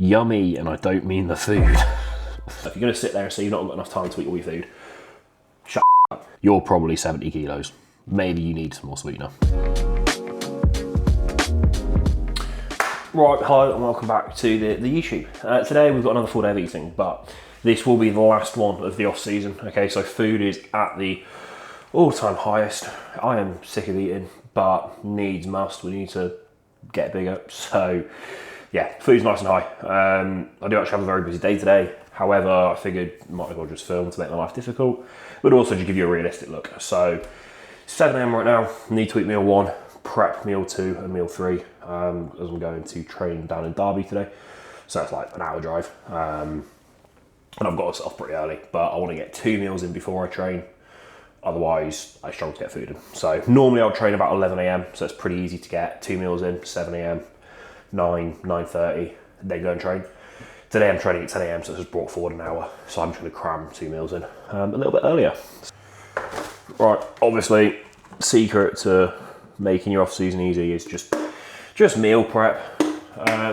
Yummy, and I don't mean the food. If you're going to sit there and say you've not got enough time to eat all your food, shut up. You're probably 70 kilos. Maybe you need some more sweetener. Right, hi and welcome back to the YouTube. Today we've got another full day of eating, but this will be the last one of the off season. Okay, so food is at the all-time highest. I am sick of eating, but needs must. We need to get bigger. So yeah, food's nice and high. I do actually have a very busy day today. However, I figured might as well just film to make my life difficult, but also to give you a realistic look. So 7 AM right now, need to eat meal 1, prep meal 2 and meal 3, as I'm going to train down in Derby today. So it's like an hour drive. And I've got to set off pretty early, but I want to get 2 meals in before I train. Otherwise, I struggle to get food in. So normally I'll train about 11 AM, so it's pretty easy to get 2 meals in, 7 AM, 9, 9:30, then go and train. Today I'm training at 10 AM, so it's just brought forward an hour. So I'm just going to cram 2 meals in a little bit earlier. Right, obviously, secret to making your off-season easy is just meal prep.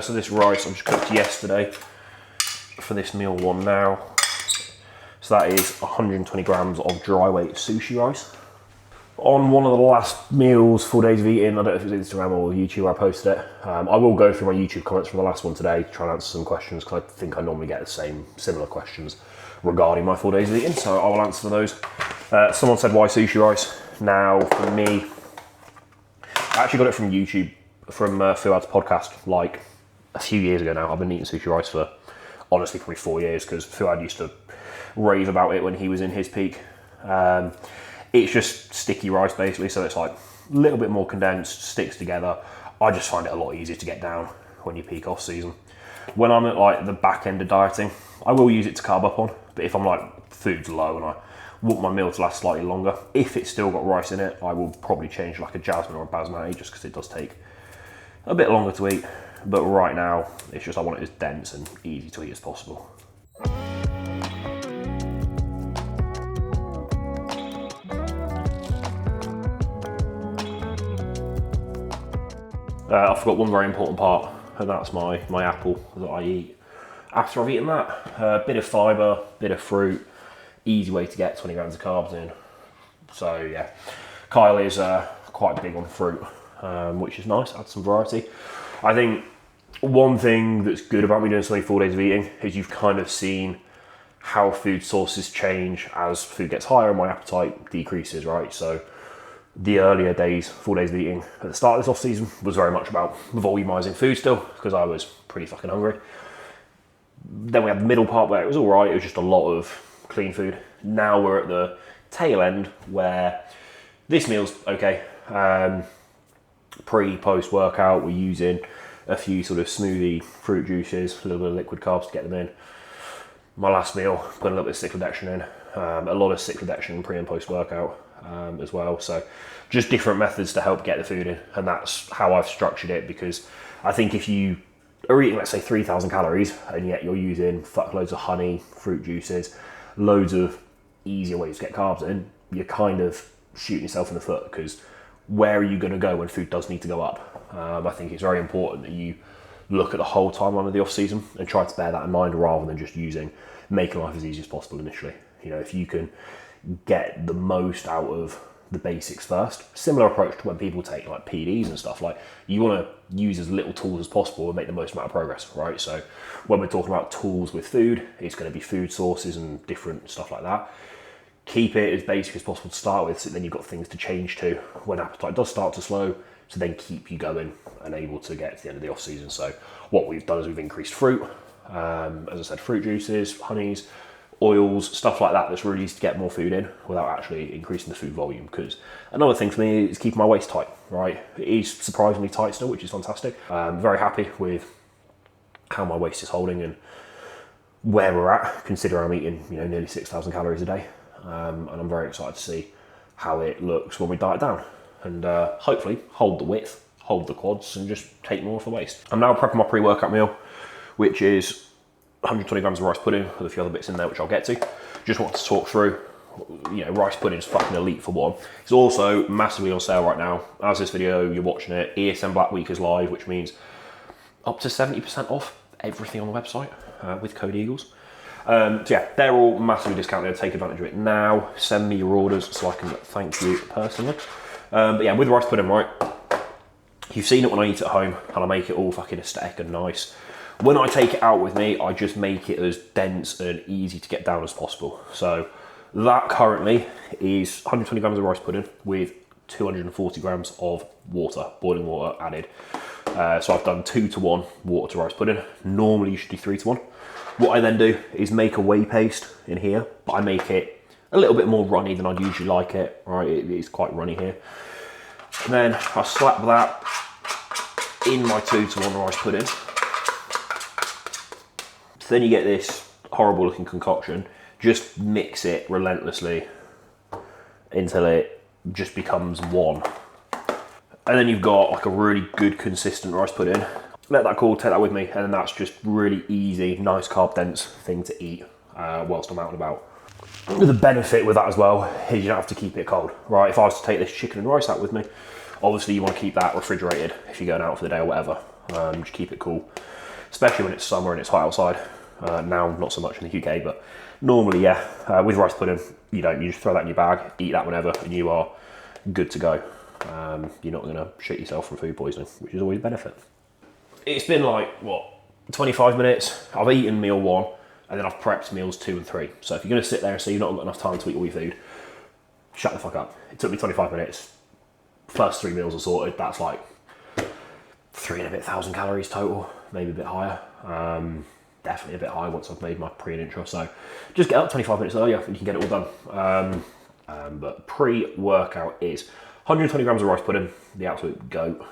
So this rice I just cooked yesterday for this meal 1 now. So that is 120 grams of dry weight sushi rice. On one of the last meals, 4 days of eating, I don't know if it was Instagram or YouTube where I posted it. I will go through my YouTube comments from the last one today to try and answer some questions, because I think I normally get the similar questions regarding my 4 days of eating, so I will answer those. Someone said, why sushi rice? Now, for me, I actually got it from YouTube, from Fuad's podcast, like a few years ago now. I've been eating sushi rice for, honestly, probably 4 years, because Fuad used to rave about it when he was in his peak. It's just sticky rice basically, so it's like a little bit more condensed, sticks together. I just find it a lot easier to get down when you peak off season. When I'm at like the back end of dieting, I will use it to carb up on, but if I'm like food's low and I want my meal to last slightly longer, if it's still got rice in it, I will probably change like a jasmine or a basmati, just because it does take a bit longer to eat. But right now, it's just I want it as dense and easy to eat as possible. I forgot one very important part, and that's my apple that I eat after I've eaten that. Bit of fibre, bit of fruit, easy way to get 20 grams of carbs in. So yeah, Kyle is quite big on fruit, which is nice, add some variety. I think one thing that's good about me doing so many 4 days of eating is you've kind of seen how food sources change as food gets higher and my appetite decreases, right? So the earlier days, 4 days of eating at the start of this off season was very much about volumizing food still, because I was pretty fucking hungry. Then we had the middle part where it was all right, it was just a lot of clean food. Now we're at the tail end where this meal's okay. Post workout, we're using a few sort of smoothie fruit juices, a little bit of liquid carbs to get them in. My last meal, put a little bit of cyclodextrin in, a lot of cyclodextrin pre and post workout as well. So just different methods to help get the food in, and that's how I've structured it, because I think if you are eating, let's say 3,000 calories and yet you're using fuckloads of honey, fruit juices, loads of easier ways to get carbs in, you're kind of shooting yourself in the foot, because where are you going to go when food does need to go up? I think it's very important that you look at the whole timeline of the off season and try to bear that in mind, rather than just making life as easy as possible initially. You know, if you can get the most out of the basics first, similar approach to when people take like PDs and stuff, like you want to use as little tools as possible and make the most amount of progress, right? So when we're talking about tools with food, it's going to be food sources and different stuff like that. Keep it as basic as possible to start with, so then you've got things to change to when appetite does start to slow, to then keep you going and able to get to the end of the off season. So what we've done is we've increased fruit, as I said, fruit juices, honeys, oils, stuff like that, that's really easy to get more food in without actually increasing the food volume. Because another thing for me is keeping my waist tight, right? It is surprisingly tight still, which is fantastic. I'm very happy with how my waist is holding and where we're at, considering I'm eating, nearly 6,000 calories a day. And I'm very excited to see how it looks when we diet down, and hopefully hold the width, hold the quads, and just take more off the waist. I'm now prepping my pre-workout meal, which is 120 grams of rice pudding with a few other bits in there, which I'll get to. Just want to talk through, rice pudding is fucking elite for one. It's also massively on sale right now. As this video, you're watching it, ESN Black Week is live, which means up to 70% off everything on the website with code Eagles. So yeah, they're all massively discounted. Take advantage of it now. Send me your orders so I can thank you personally. But yeah, with rice pudding, right? You've seen it when I eat at home and I make it all fucking aesthetic and nice. When I take it out with me, I just make it as dense and easy to get down as possible. So that currently is 120 grams of rice pudding with 240 grams of water, boiling water added. So I've done 2 to 1 water to rice pudding. Normally you should do 3 to 1. What I then do is make a whey paste in here, but I make it a little bit more runny than I'd usually like it. Right, it is quite runny here. And then I slap that in my 2 to 1 rice pudding. So then you get this horrible looking concoction. Just mix it relentlessly until it just becomes one. And then you've got like a really good consistent rice pudding. Let that cool, take that with me, and then that's just really easy, nice carb dense thing to eat whilst I'm out and about. The benefit with that as well is you don't have to keep it cold, right? If I was to take this chicken and rice out with me, obviously you want to keep that refrigerated if you're going out for the day or whatever. Just keep it cool, especially when it's summer and it's hot outside. Now, not so much in the UK, but normally, yeah, with rice pudding, you just throw that in your bag, eat that whenever, and you are good to go. You're not going to shit yourself from food poisoning, which is always a benefit. It's been like, what, 25 minutes? I've eaten meal 1, and then I've prepped meals 2 and 3. So if you're going to sit there and say you've not got enough time to eat all your food, shut the fuck up. It took me 25 minutes. First 3 meals are sorted. That's like 3,000 and a bit calories total, maybe a bit higher. Definitely a bit higher once I've made my pre and intro. So just get up 25 minutes earlier and you can get it all done. But pre-workout is 120 grams of rice pudding, the absolute goat.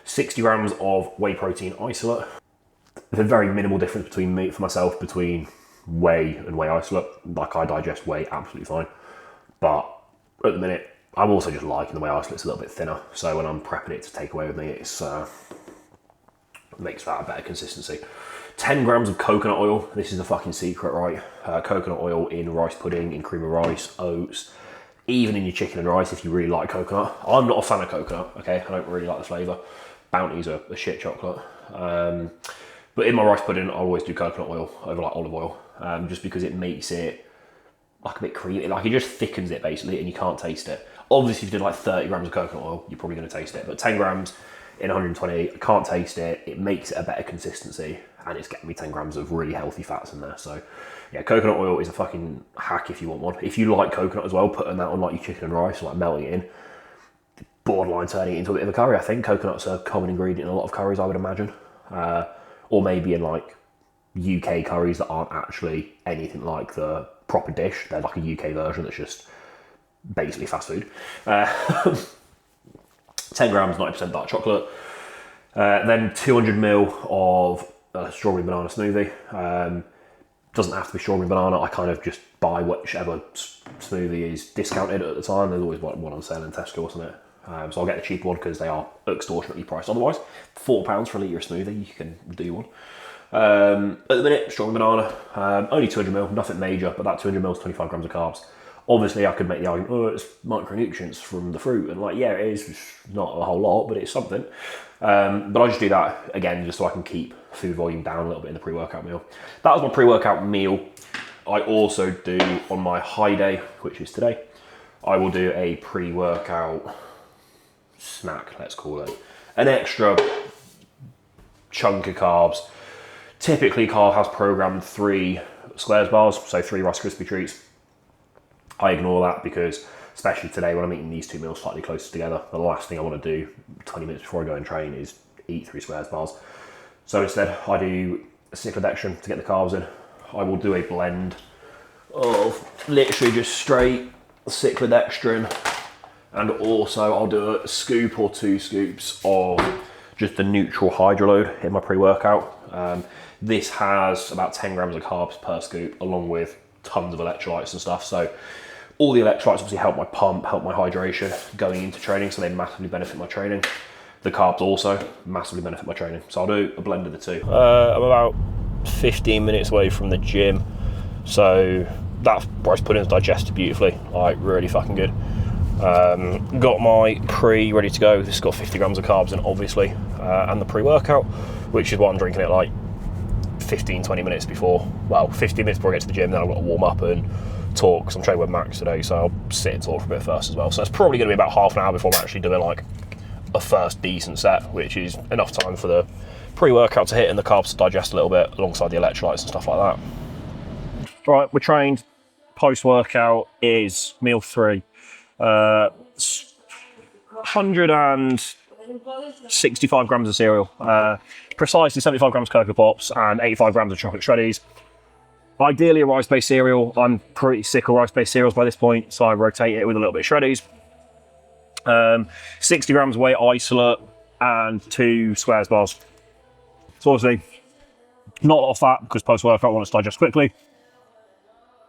60 grams of whey protein isolate. There's a very minimal difference between whey and whey isolate. Like, I digest whey absolutely fine. But at the minute, I'm also just liking the whey isolate's a little bit thinner. So when I'm prepping it to take away with me, it makes that a better consistency. 10 grams of coconut oil. This is the fucking secret, right? Coconut oil in rice pudding, in cream of rice, oats, even in your chicken and rice if you really like coconut. I'm not a fan of coconut, okay? I don't really like the flavour. Bounty's a shit chocolate. But in my rice pudding, I always do coconut oil over like olive oil, just because it makes it like a bit creamy. Like, it just thickens it basically, and you can't taste it. Obviously, if you did like 30 grams of coconut oil, you're probably going to taste it. But 10 grams in 120, I can't taste it. It makes it a better consistency, and it's getting me 10 grams of really healthy fats in there. So yeah, coconut oil is a fucking hack if you want one. If you like coconut as well, putting that on like your chicken and rice, like melting it in, borderline turning it into a bit of a curry. I think coconut's a common ingredient in a lot of curries, I would imagine. Or maybe in like UK curries that aren't actually anything like the proper dish. They're like a UK version that's just basically fast food. 10 grams, 90% dark chocolate. Then 200 ml of strawberry banana smoothie. Doesn't have to be strawberry banana. I kind of just buy whichever smoothie is discounted at the time. There's always one on sale in Tesco, isn't it? So I'll get the cheap one because they are extortionately priced. Otherwise, £4 for a litre of smoothie, you can do one. At the minute, strawberry banana, only 200 ml, nothing major, but that 200 ml is 25 grams of carbs. Obviously, I could make the argument, oh, it's micronutrients from the fruit, and like, yeah, it is. It's not a whole lot, but it's something. But I just do that again, just so I can keep food volume down a little bit in the pre-workout meal. That was my pre-workout meal. I also do on my high day, which is today, I will do a pre-workout snack, let's call it. An extra chunk of carbs. Typically, Carl has programmed 3 squares bars, so 3 Rice Krispie treats. I ignore that because, especially today when I'm eating these 2 meals slightly closer together, the last thing I want to do 20 minutes before I go and train is eat 3 squares bars. So instead, I do a cyclodextrin to get the carbs in. I will do a blend of literally just straight cyclodextrin, and also I'll do a scoop or 2 scoops of just the neutral hydroload in my pre-workout. This has about 10 grams of carbs per scoop, along with tons of electrolytes and stuff. So all the electrolytes obviously help my pump, help my hydration going into training, so they massively benefit my training. The carbs also massively benefit my training. So I'll do a blend of the 2. I'm about 15 minutes away from the gym, so that rice pudding's digested beautifully, like really fucking good. Got my pre ready to go. This has got 50 grams of carbs in, obviously, and the pre-workout, which is what I'm drinking it like 15, 20 minutes before, well, 15 minutes before I get to the gym, then I've got to warm up and talk, because I'm training with Max today, so I'll sit and talk for a bit first as well. So it's probably going to be about half an hour before I'm actually doing like a first decent set, which is enough time for the pre-workout to hit and the carbs to digest a little bit alongside the electrolytes and stuff like that. Right, we're trained. Post-workout is meal 3. 165 grams of cereal, precisely 75 grams of Cocoa Pops and 85 grams of chocolate shreddies. Ideally a rice-based cereal. I'm pretty sick of rice-based cereals by this point, so I rotate it with a little bit of shreddies. 60 grams of whey isolate and 2 squares bars. So obviously not a lot of fat, because post-workout I want it to digest quickly.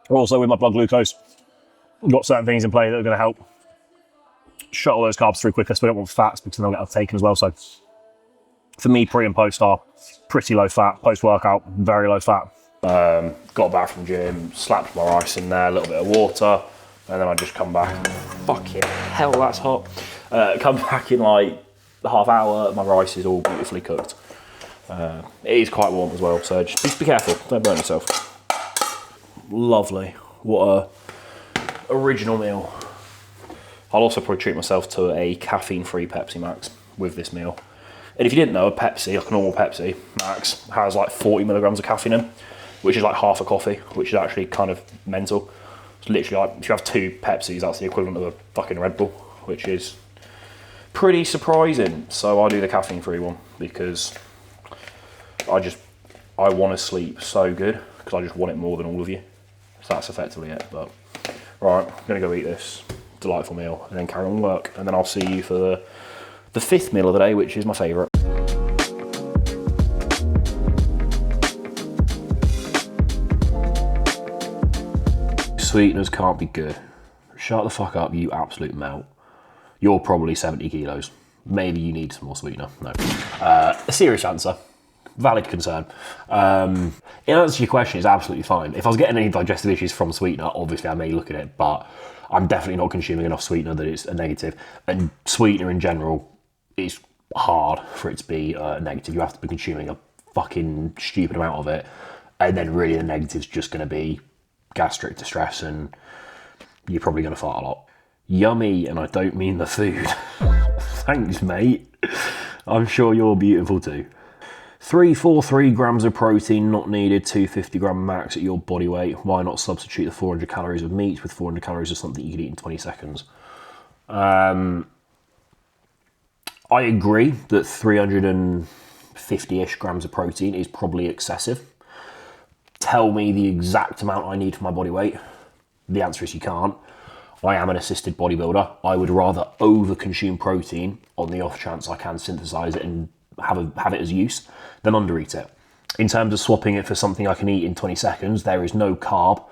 Also with my blood glucose, I've got certain things in play that are going to help shuttle those carbs through quicker, so we don't want fats because then they'll get overtaken as well. So for me, pre and post are pretty low fat. Post-workout, very low fat. Got back from gym, slapped my rice in there, a little bit of water, and then I just come back. Fucking hell, that's hot. Come back in like half hour, my rice is all beautifully cooked. It is quite warm as well, so just be careful, don't burn yourself. Lovely, what a original meal. I'll also probably treat myself to a caffeine-free Pepsi Max with this meal. And if you didn't know, a Pepsi, like a normal Pepsi Max, has like 40 milligrams of caffeine in, which is like half a coffee, which is actually kind of mental. It's literally like, if you have 2 Pepsis, that's the equivalent of a fucking Red Bull, which is pretty surprising. So I do the caffeine-free one because I want to sleep so good, because I just want it more than all of you. So that's effectively it. But right, I'm gonna go eat this delightful meal and then carry on work, and then I'll see you for the 5th meal of the day, which is my favourite. Sweeteners can't be good. Shut the fuck up, you absolute melt. You're probably 70 kilos. Maybe you need some more sweetener. No. A serious answer. Valid concern. In answer to your question, it's absolutely fine. If I was getting any digestive issues from sweetener, obviously I may look at it, but I'm definitely not consuming enough sweetener that it's a negative. And sweetener in general is hard for it to be negative. You have to be consuming a fucking stupid amount of it, and then really the negative's just going to be gastric distress, and you're probably going to fart a lot. Yummy, and I don't mean the food. Thanks, mate. I'm sure you're beautiful too. 343 grams of protein not needed, 250 gram max at your body weight. Why not substitute the 400 calories of meat with 400 calories of something you could eat in 20 seconds? I agree that 350-ish grams of protein is probably excessive. Tell me the exact amount I need for my body weight. The answer is you can't. I am an assisted bodybuilder. I would rather over-consume protein on the off chance I can synthesize it and have it as use than under-eat it. In terms of swapping it for something I can eat in 20 seconds, there is no carb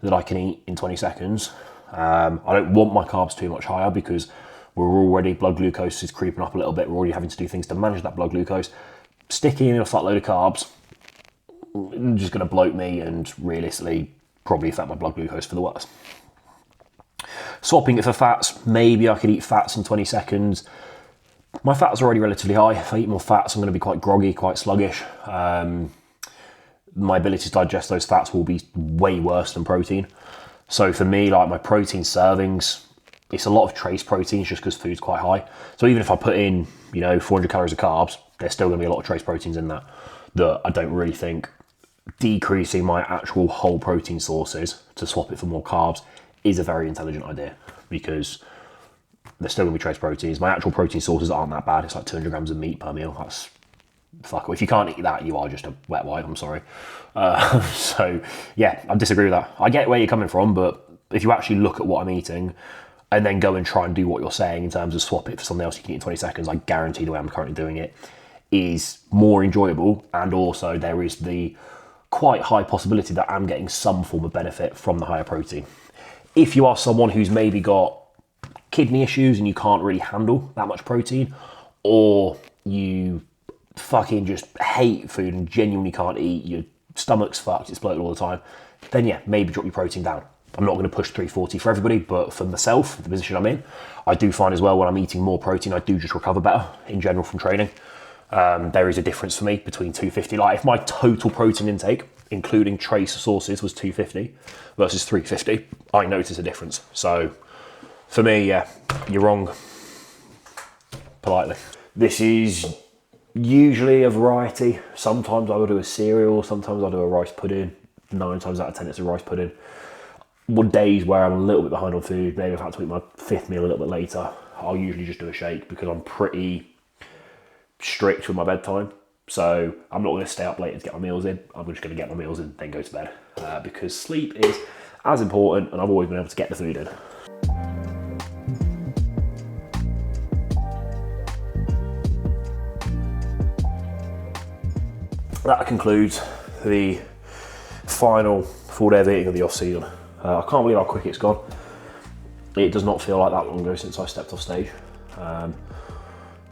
that I can eat in 20 seconds. I don't want my carbs too much higher because blood glucose is creeping up a little bit. We're already having to do things to manage that blood glucose. Sticking in a fat load of carbs is just going to bloat me and realistically probably affect my blood glucose for the worse. Swapping it for fats, maybe I could eat fats in 20 seconds. My fats are already relatively high. If I eat more fats, I'm going to be quite groggy, quite sluggish. My ability to digest those fats will be way worse than protein. So for me, like my protein servings, it's a lot of trace proteins just because food's quite high. So even if I put in, 400 calories of carbs, there's still going to be a lot of trace proteins in that I don't really think decreasing my actual whole protein sources to swap it for more carbs is a very intelligent idea, because there's still going to be trace proteins. My actual protein sources aren't that bad. It's like 200 grams of meat per meal. That's fuck. If you can't eat that, you are just a wet wipe. I'm sorry. So yeah, I disagree with that. I get where you're coming from, but if you actually look at what I'm eating and then go and try and do what you're saying in terms of swap it for something else you can eat in 20 seconds, I guarantee the way I'm currently doing it is more enjoyable, and also there is the quite high possibility that I'm getting some form of benefit from the higher protein. If you are someone who's maybe got kidney issues and you can't really handle that much protein, or you fucking just hate food and genuinely can't eat, your stomach's fucked, it's bloated all the time, then yeah, maybe drop your protein down. I'm not going to push 340 for everybody, but for myself, the position I'm in, I do find as well when I'm eating more protein, I do just recover better in general from training. There is a difference for me between 250. Like if my total protein intake, including trace sources, was 250 versus 350, I notice a difference. So for me, yeah, you're wrong, politely. This is usually a variety. Sometimes I will do a cereal, sometimes I'll do a rice pudding. 9 times out of 10 it's a rice pudding. On days where I'm a little bit behind on food, maybe I've had to eat my 5th meal a little bit later, I'll usually just do a shake because I'm pretty strict with my bedtime. So I'm not going to stay up late to get my meals in. I'm just going to get my meals in, then go to bed because sleep is as important, and I've always been able to get the food in. That concludes the final full day of eating of the off season. I can't believe how quick it's gone. It does not feel like that long ago since I stepped off stage.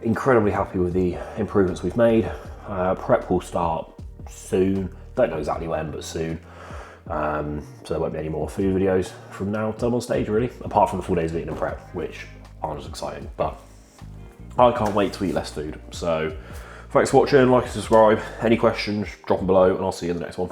Incredibly happy with the improvements we've made. Prep will start soon. Don't know exactly when, but soon. So there won't be any more food videos from now till I'm on stage, really, apart from the full days of eating and prep, which aren't as exciting. But I can't wait to eat less food. So thanks for watching, like and subscribe. Any questions, drop them below, and I'll see you in the next one.